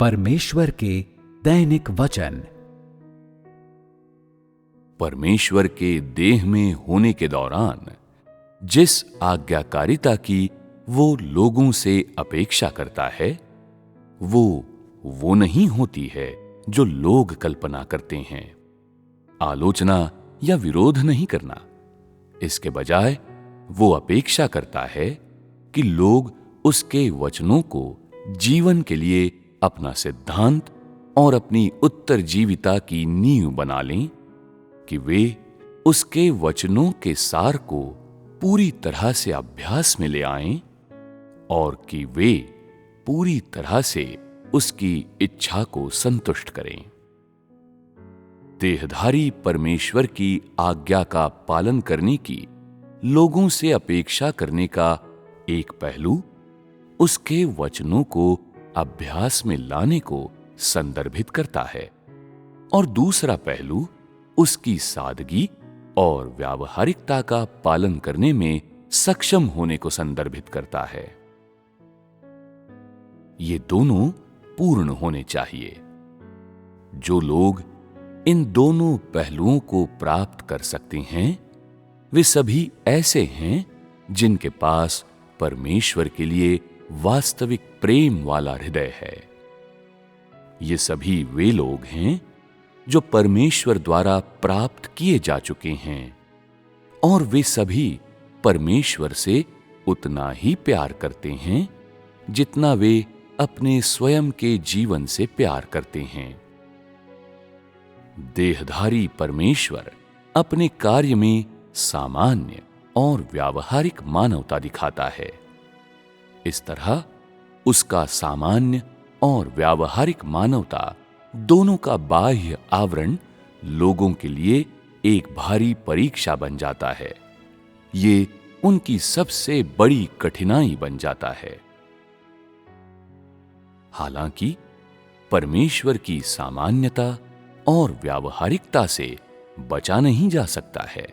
परमेश्वर के दैनिक वचन। परमेश्वर के देह में होने के दौरान जिस आज्ञाकारिता की वो लोगों से अपेक्षा करता है, वो नहीं होती है जो लोग कल्पना करते हैं। आलोचना या विरोध नहीं करना, इसके बजाय वो अपेक्षा करता है कि लोग उसके वचनों को जीवन के लिए अपना सिद्धांत और अपनी उत्तरजीविता की नींव बना लें, कि वे उसके वचनों के सार को पूरी तरह से अभ्यास में ले आएं और कि वे पूरी तरह से उसकी इच्छा को संतुष्ट करें। देहधारी परमेश्वर की आज्ञा का पालन करने की लोगों से अपेक्षा करने का एक पहलू उसके वचनों को अभ्यास में लाने को संदर्भित करता है और दूसरा पहलू उसकी सादगी और व्यावहारिकता का पालन करने में सक्षम होने को संदर्भित करता है। ये दोनों पूर्ण होने चाहिए। जो लोग इन दोनों पहलुओं को प्राप्त कर सकते हैं, वे सभी ऐसे हैं जिनके पास परमेश्वर के लिए वास्तविक प्रेम वाला हृदय है। ये सभी वे लोग हैं जो परमेश्वर द्वारा प्राप्त किए जा चुके हैं और वे सभी परमेश्वर से उतना ही प्यार करते हैं जितना वे अपने स्वयं के जीवन से प्यार करते हैं। देहधारी परमेश्वर अपने कार्य में सामान्य और व्यावहारिक मानवता दिखाता है। इस तरह उसका सामान्य और व्यावहारिक मानवता दोनों का बाह्य आवरण लोगों के लिए एक भारी परीक्षा बन जाता है। ये उनकी सबसे बड़ी कठिनाई बन जाता है। हालांकि परमेश्वर की सामान्यता और व्यावहारिकता से बचा नहीं जा सकता है।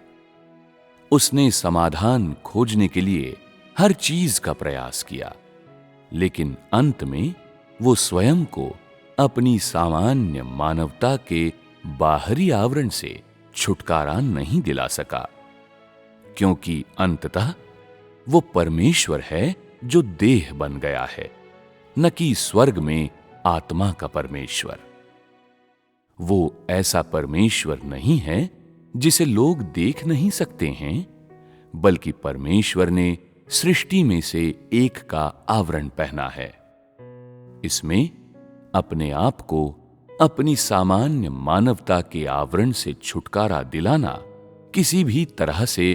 उसने समाधान खोजने के लिए हर चीज का प्रयास किया, लेकिन अंत में वो स्वयं को अपनी सामान्य मानवता के बाहरी आवरण से छुटकारा नहीं दिला सका, क्योंकि अंततः वो परमेश्वर है जो देह बन गया है, न कि स्वर्ग में आत्मा का परमेश्वर। वो ऐसा परमेश्वर नहीं है जिसे लोग देख नहीं सकते हैं, बल्कि परमेश्वर ने सृष्टि में से एक का आवरण पहना है। इसमें अपने आप को अपनी सामान्य मानवता के आवरण से छुटकारा दिलाना किसी भी तरह से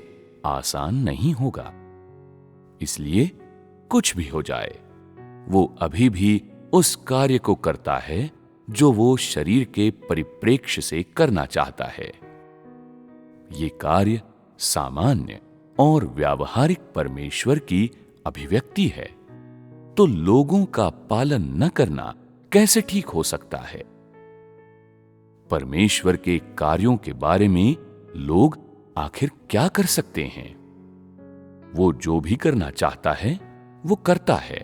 आसान नहीं होगा। इसलिए कुछ भी हो जाए, वो अभी भी उस कार्य को करता है जो वो शरीर के परिप्रेक्ष्य से करना चाहता है। ये कार्य सामान्य और व्यावहारिक परमेश्वर की अभिव्यक्ति है, तो लोगों का पालन न करना कैसे ठीक हो सकता है? परमेश्वर के कार्यों के बारे में लोग आखिर क्या कर सकते हैं? वो जो भी करना चाहता है वो करता है।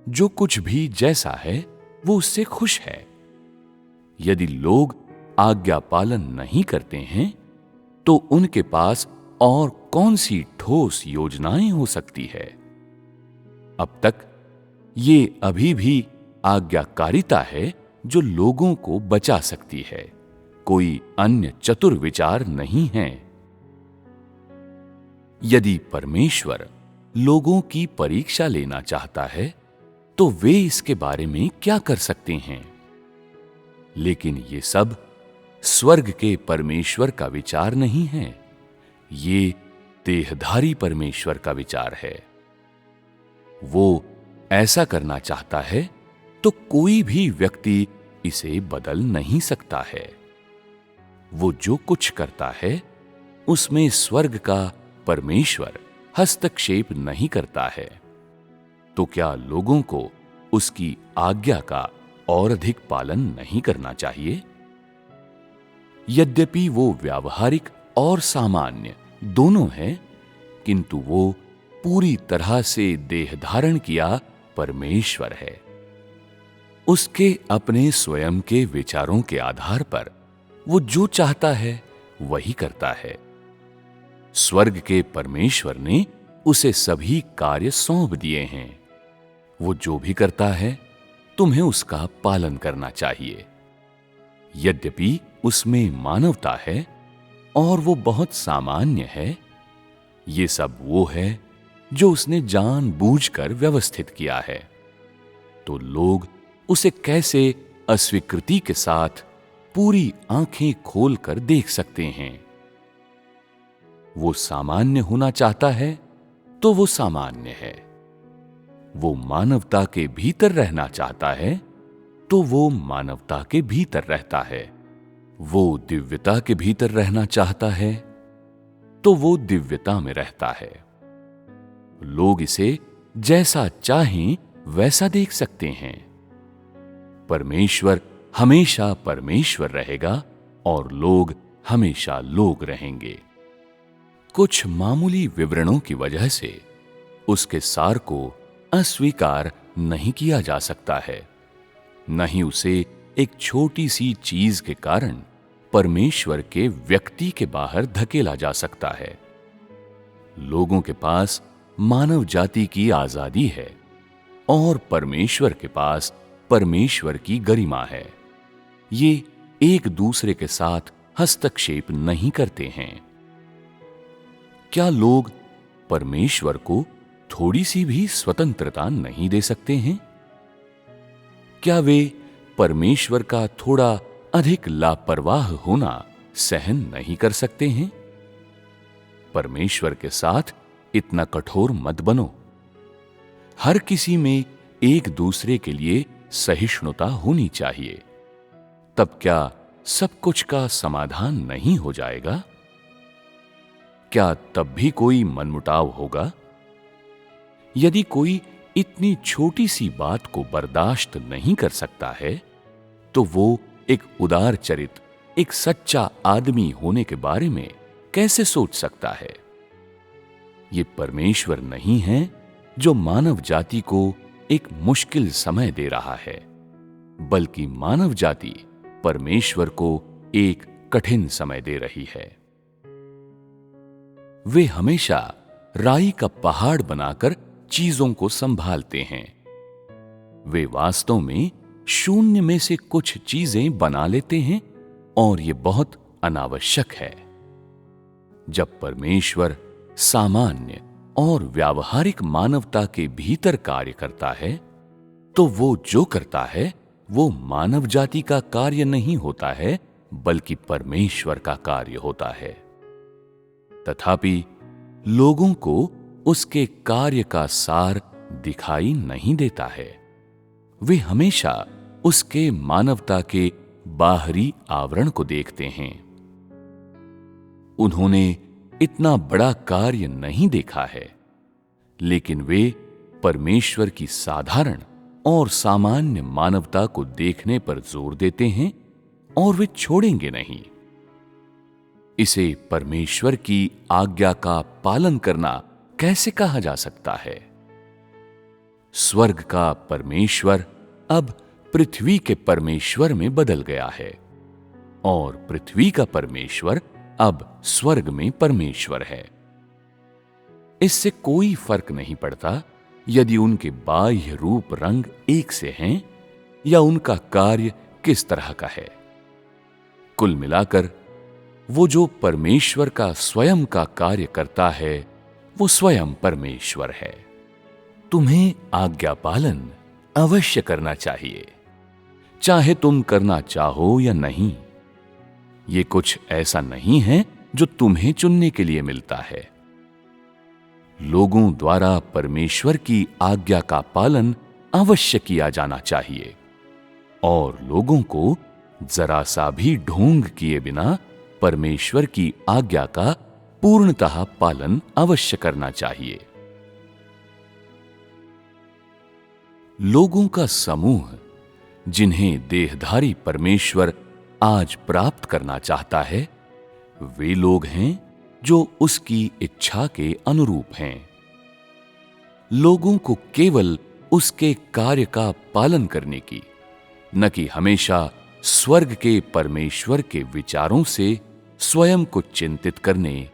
जो कुछ भी जैसा है वो उससे खुश है। यदि लोग आज्ञा पालन नहीं करते हैं तो उनके पास और कौन सी ठोस योजनाएं हो सकती है? अब तक ये अभी भी आज्ञाकारिता है जो लोगों को बचा सकती है, कोई अन्य चतुर विचार नहीं है। यदि परमेश्वर लोगों की परीक्षा लेना चाहता है तो वे इसके बारे में क्या कर सकते हैं? लेकिन ये सब स्वर्ग के परमेश्वर का विचार नहीं है, ये देहधारी परमेश्वर का विचार है। वो ऐसा करना चाहता है तो कोई भी व्यक्ति इसे बदल नहीं सकता है। वो जो कुछ करता है उसमें स्वर्ग का परमेश्वर हस्तक्षेप नहीं करता है। तो क्या लोगों को उसकी आज्ञा का और अधिक पालन नहीं करना चाहिए? यद्यपि वो व्यावहारिक और सामान्य दोनों है, किंतु वो पूरी तरह से देह धारण किया परमेश्वर है। उसके अपने स्वयं के विचारों के आधार पर वो जो चाहता है वही करता है। स्वर्ग के परमेश्वर ने उसे सभी कार्य सौंप दिए हैं। वो जो भी करता है तुम्हें उसका पालन करना चाहिए। यद्यपि उसमें मानवता है और वो बहुत सामान्य है, ये सब वो है जो उसने जानबूझकर व्यवस्थित किया है। तो लोग उसे कैसे अस्वीकृति के साथ पूरी आंखें खोलकर देख सकते हैं? वो सामान्य होना चाहता है तो वो सामान्य है। वो मानवता के भीतर रहना चाहता है तो वो मानवता के भीतर रहता है। वो दिव्यता के भीतर रहना चाहता है तो वो दिव्यता में रहता है। लोग इसे जैसा चाहें वैसा देख सकते हैं। परमेश्वर हमेशा परमेश्वर रहेगा और लोग हमेशा लोग रहेंगे। कुछ मामूली विवरणों की वजह से उसके सार को अस्वीकार नहीं किया जा सकता है, न ही उसे एक छोटी सी चीज के कारण परमेश्वर के व्यक्ति के बाहर धकेला जा सकता है। लोगों के पास मानव जाति की आजादी है और परमेश्वर के पास परमेश्वर की गरिमा है। ये एक दूसरे के साथ हस्तक्षेप नहीं करते हैं। क्या लोग परमेश्वर को थोड़ी सी भी स्वतंत्रता नहीं दे सकते हैं? क्या वे परमेश्वर का थोड़ा अधिक लापरवाह होना सहन नहीं कर सकते हैं? परमेश्वर के साथ इतना कठोर मत बनो। हर किसी में एक दूसरे के लिए सहिष्णुता होनी चाहिए। तब क्या सब कुछ का समाधान नहीं हो जाएगा? क्या तब भी कोई मनमुटाव होगा? यदि कोई इतनी छोटी सी बात को बर्दाश्त नहीं कर सकता है, तो वो एक उदार चरित, एक सच्चा आदमी होने के बारे में कैसे सोच सकता है? ये परमेश्वर नहीं है जो मानव जाति को एक मुश्किल समय दे रहा है, बल्कि मानव जाति परमेश्वर को एक कठिन समय दे रही है। वे हमेशा राई का पहाड़ बनाकर चीजों को संभालते हैं। वे वास्तव में शून्य में से कुछ चीजें बना लेते हैं और ये बहुत अनावश्यक है। जब परमेश्वर सामान्य और व्यावहारिक मानवता के भीतर कार्य करता है, तो वो जो करता है वो मानव जाति का कार्य नहीं होता है, बल्कि परमेश्वर का कार्य होता है। तथापि लोगों को उसके कार्य का सार दिखाई नहीं देता है। वे हमेशा उसके मानवता के बाहरी आवरण को देखते हैं। उन्होंने इतना बड़ा कार्य नहीं देखा है, लेकिन वे परमेश्वर की साधारण और सामान्य मानवता को देखने पर जोर देते हैं और वे छोड़ेंगे नहीं। इसे परमेश्वर की आज्ञा का पालन करना कैसे कहा जा सकता है? स्वर्ग का परमेश्वर अब पृथ्वी के परमेश्वर में बदल गया है और पृथ्वी का परमेश्वर अब स्वर्ग में परमेश्वर है। इससे कोई फर्क नहीं पड़ता यदि उनके बाह्य रूप रंग एक से हैं या उनका कार्य किस तरह का है। कुल मिलाकर वो जो परमेश्वर का स्वयं का कार्य करता है, वो स्वयं परमेश्वर है। तुम्हें आज्ञा पालन अवश्य करना चाहिए, चाहे तुम करना चाहो या नहीं। ये कुछ ऐसा नहीं है जो तुम्हें चुनने के लिए मिलता है। लोगों द्वारा परमेश्वर की आज्ञा का पालन अवश्य किया जाना चाहिए और लोगों को जरा सा भी ढोंग किए बिना परमेश्वर की आज्ञा का पूर्णतः पालन अवश्य करना चाहिए। लोगों का समूह जिन्हें देहधारी परमेश्वर आज प्राप्त करना चाहता है, वे लोग हैं जो उसकी इच्छा के अनुरूप हैं। लोगों को केवल उसके कार्य का पालन करने की न कि हमेशा स्वर्ग के परमेश्वर के विचारों से स्वयं को चिंतित करने,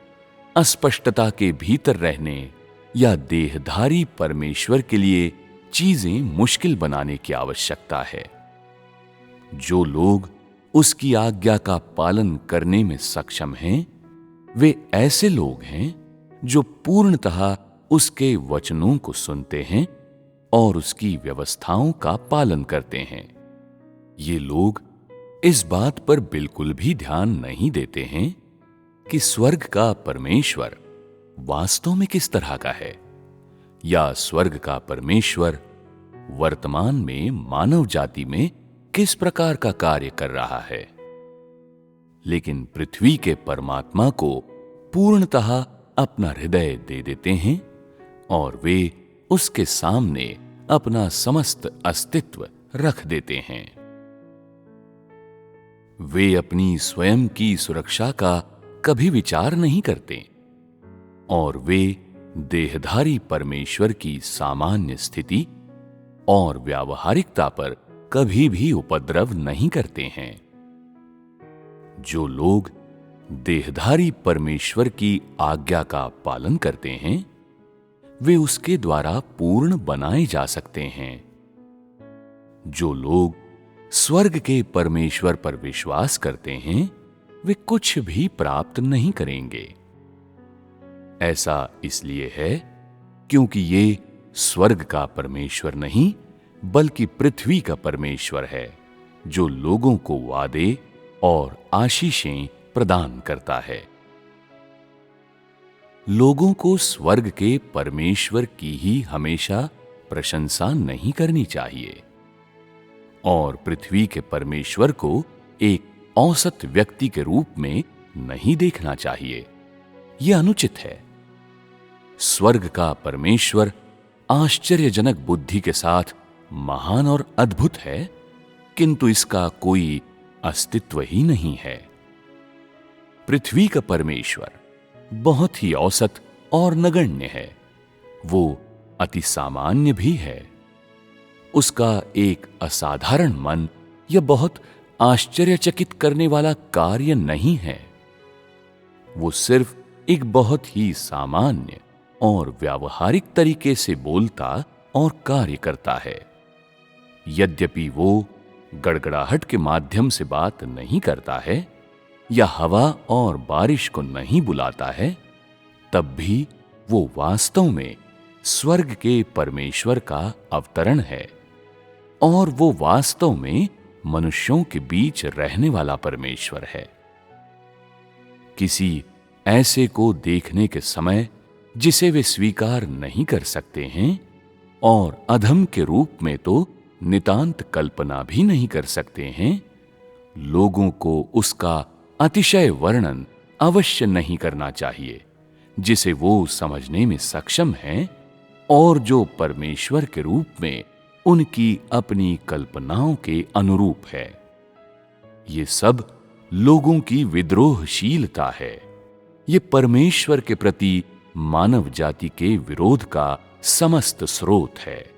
अस्पष्टता के भीतर रहने या देहधारी परमेश्वर के लिए चीजें मुश्किल बनाने की आवश्यकता है। जो लोग उसकी आज्ञा का पालन करने में सक्षम हैं, वे ऐसे लोग हैं जो पूर्णतः उसके वचनों को सुनते हैं और उसकी व्यवस्थाओं का पालन करते हैं। ये लोग इस बात पर बिल्कुल भी ध्यान नहीं देते हैं कि स्वर्ग का परमेश्वर वास्तव में किस तरह का है, या स्वर्ग का परमेश्वर वर्तमान में मानव जाति में किस प्रकार का कार्य कर रहा है। लेकिन पृथ्वी के परमात्मा को पूर्णतः अपना हृदय दे देते हैं और वे उसके सामने अपना समस्त अस्तित्व रख देते हैं। वे अपनी स्वयं की सुरक्षा का कभी विचार नहीं करते और वे देहधारी परमेश्वर की सामान्य स्थिति और व्यावहारिकता पर कभी भी उपद्रव नहीं करते हैं। जो लोग देहधारी परमेश्वर की आज्ञा का पालन करते हैं, वे उसके द्वारा पूर्ण बनाए जा सकते हैं। जो लोग स्वर्ग के परमेश्वर पर विश्वास करते हैं, वे कुछ भी प्राप्त नहीं करेंगे। ऐसा इसलिए है क्योंकि ये स्वर्ग का परमेश्वर नहीं बल्कि पृथ्वी का परमेश्वर है, जो लोगों को वादे और आशीषें प्रदान करता है। लोगों को स्वर्ग के परमेश्वर की ही हमेशा प्रशंसा नहीं करनी चाहिए और पृथ्वी के परमेश्वर को एक औसत व्यक्ति के रूप में नहीं देखना चाहिए। यह अनुचित है। स्वर्ग का परमेश्वर आश्चर्यजनक बुद्धि के साथ महान और अद्भुत है, किंतु इसका कोई अस्तित्व ही नहीं है। पृथ्वी का परमेश्वर बहुत ही औसत और नगण्य है। वो अति सामान्य भी है। उसका एक असाधारण मन या बहुत आश्चर्यचकित करने वाला कार्य नहीं है। वो सिर्फ एक बहुत ही सामान्य और व्यावहारिक तरीके से बोलता और कार्य करता है। यद्यपि वो गड़गड़ाहट के माध्यम से बात नहीं करता है या हवा और बारिश को नहीं बुलाता है, तब भी वो वास्तव में स्वर्ग के परमेश्वर का अवतरण है और वो वास्तव में मनुष्यों के बीच रहने वाला परमेश्वर है। किसी ऐसे को देखने के समय जिसे वे स्वीकार नहीं कर सकते हैं और अधम के रूप में तो नितांत कल्पना भी नहीं कर सकते हैं, लोगों को उसका अतिशय वर्णन अवश्य नहीं करना चाहिए जिसे वो समझने में सक्षम हैं और जो परमेश्वर के रूप में उनकी अपनी कल्पनाओं के अनुरूप है। ये सब लोगों की विद्रोहशीलता है। ये परमेश्वर के प्रति मानव जाति के विरोध का समस्त स्रोत है।